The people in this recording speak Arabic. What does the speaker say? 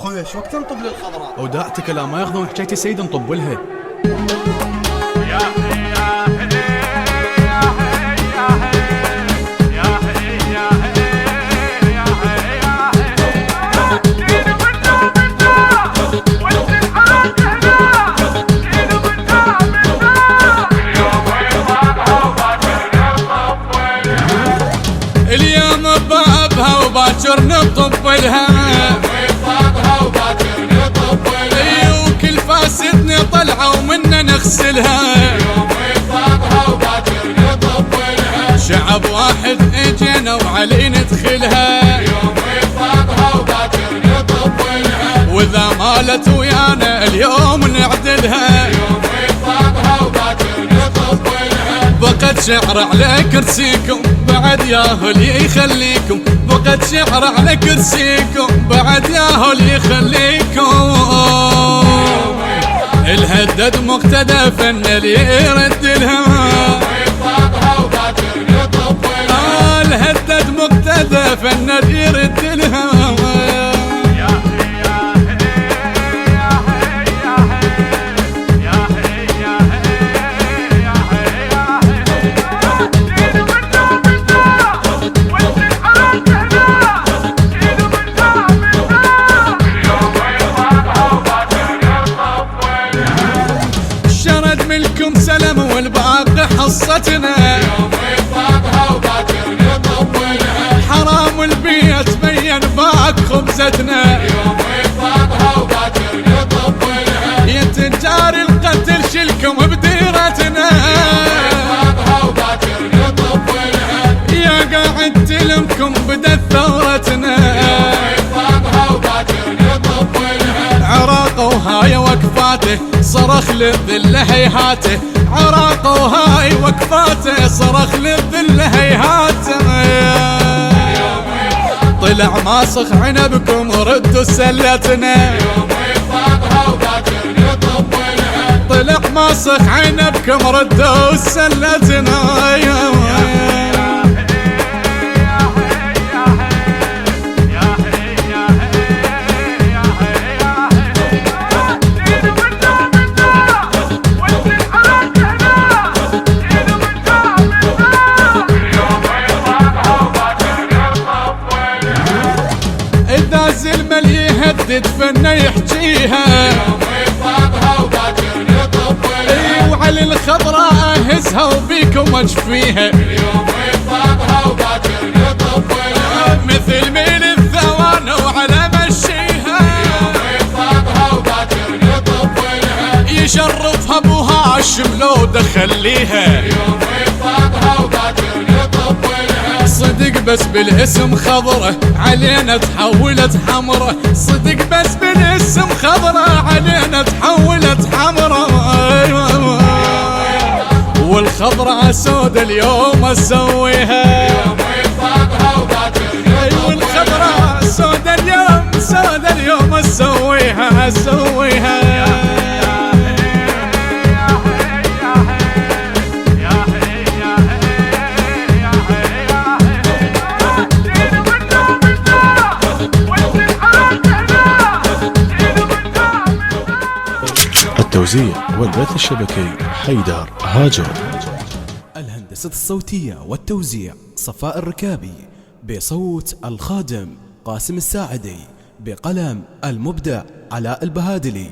خويا شو وقت نطب للخضراء؟ وداعتك لا ما ياخذون حكايتي سيد نطب لها. اليوم بابها وباكر نطب لها، وكل فاسدنا طلعوا منا نغسلها. شعب واحد اجينا وعلي ندخلها، واذا مالت ويانا اليوم نعدلها. بقت شعر على كرسيكم بعد ياهل يخليكم، بقت شعر على كرسيكم بعد ياهل يخليكم. الهدد مقتدى فن اللي يرد لها، الهدد مقتدى فن اللي يرد لها. سلام والباقي حصتنا، حرام البيت بين باك خبزتنا. يا تجار القتل شلكم بديرتنا، يا قاعد تلمكم بدت ثورتنا. عراق وهاي وقفاته صرخ للذل هيهاته، عراق وهاي وقفاته صرخ للذل هيهاته. طلع ماسخ عنبكم ردوا سلتنا، طلع ماسخ عنبكم ردوا سلتنا. الزلمل يهدد فنه يحجيها، وعلى الخضراء اهزها وبيكم اجفيها. مثل ميل الثواني وعلى مشيها، يشرفها ابو هاشم لو دخليها. صدق بس بالاسم خضرة علينا تحولت حمرة، صدق بس بالاسم خضرة علينا تحولت حمرة. والخضرة سود اليوم اسويها، والخضرة سود اليوم سود اليوم اسويها اسويها. التوزيع والبث الشبكي حيدر هاجر. الهندسة الصوتية والتوزيع صفاء الركابي، بصوت الخادم قاسم الساعدي، بقلم المبدع علاء البهادلي.